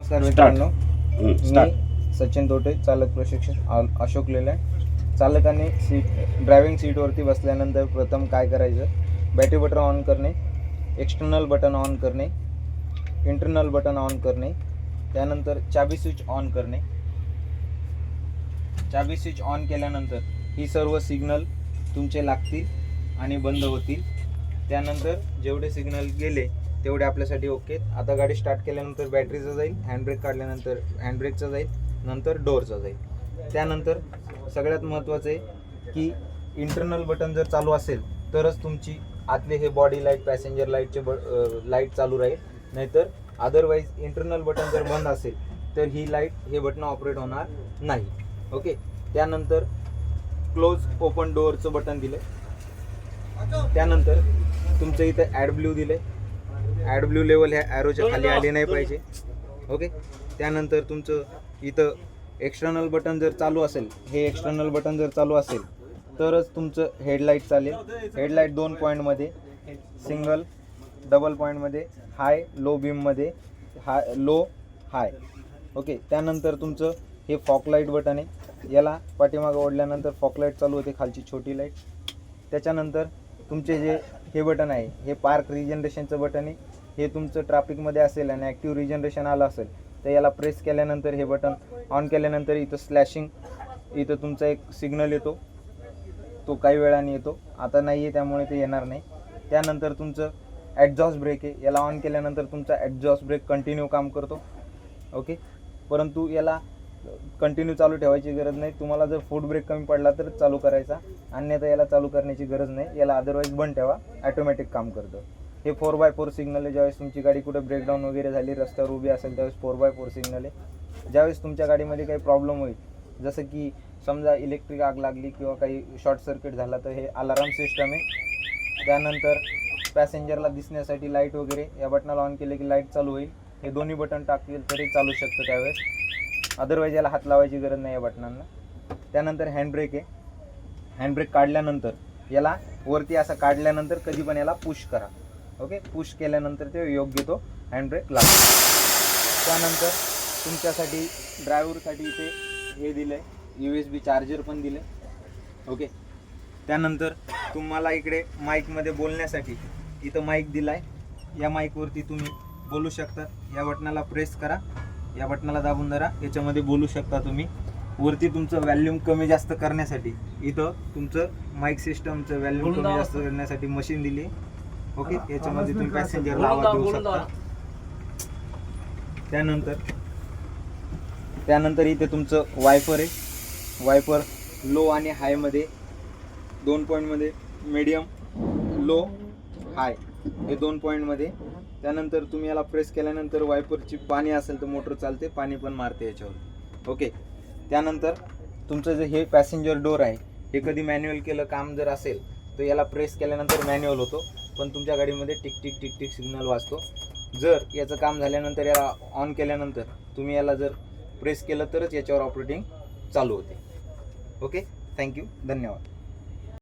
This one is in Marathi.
नमस्कार मित्रांनो, मी सचिन तोटे, चालक प्रशिक्षक अशोक लेलँड. चालकाने ड्रायव्हिंग सीटवरती बसल्यानंतर प्रथम काय करायचं, बॅटरी बटन ऑन करणे, एक्सटर्नल बटन ऑन करणे, इंटरनल बटन ऑन करणे, त्यानंतर चाबी स्विच ऑन करणे. चाबी स्विच ऑन केल्यानंतर ही सर्व सिग्नल तुमचे लागतील आणि बंद होतील. त्यानंतर जेवढे सिग्नल गेले तेवढे आपल्यासाठी ओके. आता गाडी स्टार्ट केल्यानंतर बॅटरीचा जाईल, हँडब्रेक काढल्यानंतर हँडब्रेकचा जाईल, नंतर डोअरचा जाईल. त्यानंतर सगळ्यात महत्त्वाचं आहे की इंटरनल बटन जर चालू असेल तरच तुमची आतले हे बॉडी लाईट, पॅसेंजर लाईटचे लाईट चालू राहील. नाहीतर अदरवाईज इंटरनल बटन जर बंद असेल तर ही लाईट, हे बटन ऑपरेट होणार नाही. ओके. त्यानंतर क्लोज ओपन डोअरचं बटन दिले. त्यानंतर तुमचं इथं ॲड ब्ल्यू दिले. ॲड ब्ल्यू लेवल ह्या ॲरोच्या खाली आली नाही पाहिजे. ओके. त्यानंतर तुमचं इथं एक्सटर्नल बटन जर चालू असेल, हे एक्सटर्नल बटन जर चालू असेल तरच तुमचं हेडलाईट चालेल. हेडलाईट 2 पॉईंटमध्ये, सिंगल, डबल पॉईंटमध्ये, हाय लो बीममध्ये, लो हाय. ओके. त्यानंतर तुमचं हे फॉक लाईट बटन आहे, याला पाठीमागं ओढल्यानंतर फॉक लाईट चालू होते, खालची छोटी लाईट. त्याच्यानंतर तुमचे जे हे बटन आहे, हे पार्क रिजनरेशनचं बटन आहे. हे तुमचं ट्रॅफिकमध्ये असेल आणि ॲक्टिव्ह रिजनरेशन आलं असेल तर याला प्रेस केल्यानंतर, हे बटन ऑन केल्यानंतर इथं स्लॅशिंग, इथं तुमचा एक सिग्नल येतो, तो काही वेळाने येतो. आता नाही आहे त्यामुळे ते येणार नाही. त्यानंतर तुमचं ॲडजॉस्ट ब्रेक आहे, याला ऑन केल्यानंतर तुमचा ॲडजॉस्ट ब्रेक कंटिन्यू काम करतो. ओके. परंतु याला कंटिन्यू चालू ठेवायची गरज नाही. तुम्हाला जर फूट ब्रेक कमी पडला तर चालू करायचा, अन्यथा याला चालू करण्याची गरज नाही. याला अदरवाईज बंद ठेवा, ॲटोमॅटिक काम करतं. हे 4x4 सिग्नल आहे. ज्यावेळेस तुमची गाडी कुठे ब्रेकडाऊन वगैरे झाली, रस्त्यावर उभी असेल त्यावेळेस 4x4 सिग्नल आहे. ज्यावेळेस तुमच्या गाडीमध्ये काही प्रॉब्लेम होईल, जसं की समजा इलेक्ट्रिक आग लागली किंवा काही शॉर्ट सर्किट झाला, तर हे अलाराम सिस्टम आहे. त्यानंतर पॅसेंजरला दिसण्यासाठी लाईट वगैरे, या बटनाला ऑन केले की लाईट चालू होईल. हे दोन्ही बटन टाकतील तरी चालू शकतं त्यावेळेस, अदरवाईज याला हात लावायची गरज नाही या बटनांना. त्यानंतर हँडब्रेक आहे. हँडब्रेक काढल्यानंतर याला वरती असं काढल्यानंतर कधी पण याला पुश करा. ओके. पुश केल्यानंतर ते योग्य तो हँडब्रेक लागतो. त्यानंतर तुमच्यासाठी ड्रायव्हरसाठी इथे हे दिलं आहे, USB चार्जर पण दिलं आहे. ओके. त्यानंतर तुम्हाला इकडे माईकमध्ये बोलण्यासाठी इथं माईक दिला आहे. या माईकवरती तुम्ही बोलू शकता. या बटनाला प्रेस करा, या बटनाला दाबून धरा, याच्यामध्ये बोलू शकता तुम्ही. वरती तुमचं व्हॅल्यूम कमी जास्त करण्यासाठी इथं तुमचं माईक सिस्टमचं व्हॅल्यूम कमी जास्त करण्यासाठी मशीन दिली. ओके. याच्यामध्ये तुम्ही पॅसेंजरला आवाज देऊ शकता. त्यानंतर इथे तुमचं वायपर आहे. वायपर लो आणि हायमध्ये, 2 पॉईंटमध्ये, मीडियम, लो, हाय, हे 2 पॉईंटमध्ये. त्यानंतर तुम्ही याला प्रेस केल्यानंतर वायपरची पाणी असेल तर मोटर चालते, पाणी पण मारते याच्यावर. ओके. त्यानंतर तुमचं जे हे पॅसेंजर डोअर आहे, हे कधी मॅन्युअल केलं काम जर असेल तर याला प्रेस केल्यानंतर मॅन्युअल होतो, पण तुमच्या गाडीमध्ये tick tick tick tick signal वाजतो. जर याचं काम झाल्यानंतर याला ऑन केल्यानंतर तुम्ही याला जर प्रेस केलं तरच याच्यावर ऑपरेटिंग चालू होते. ओके. थँक्यू. धन्यवाद.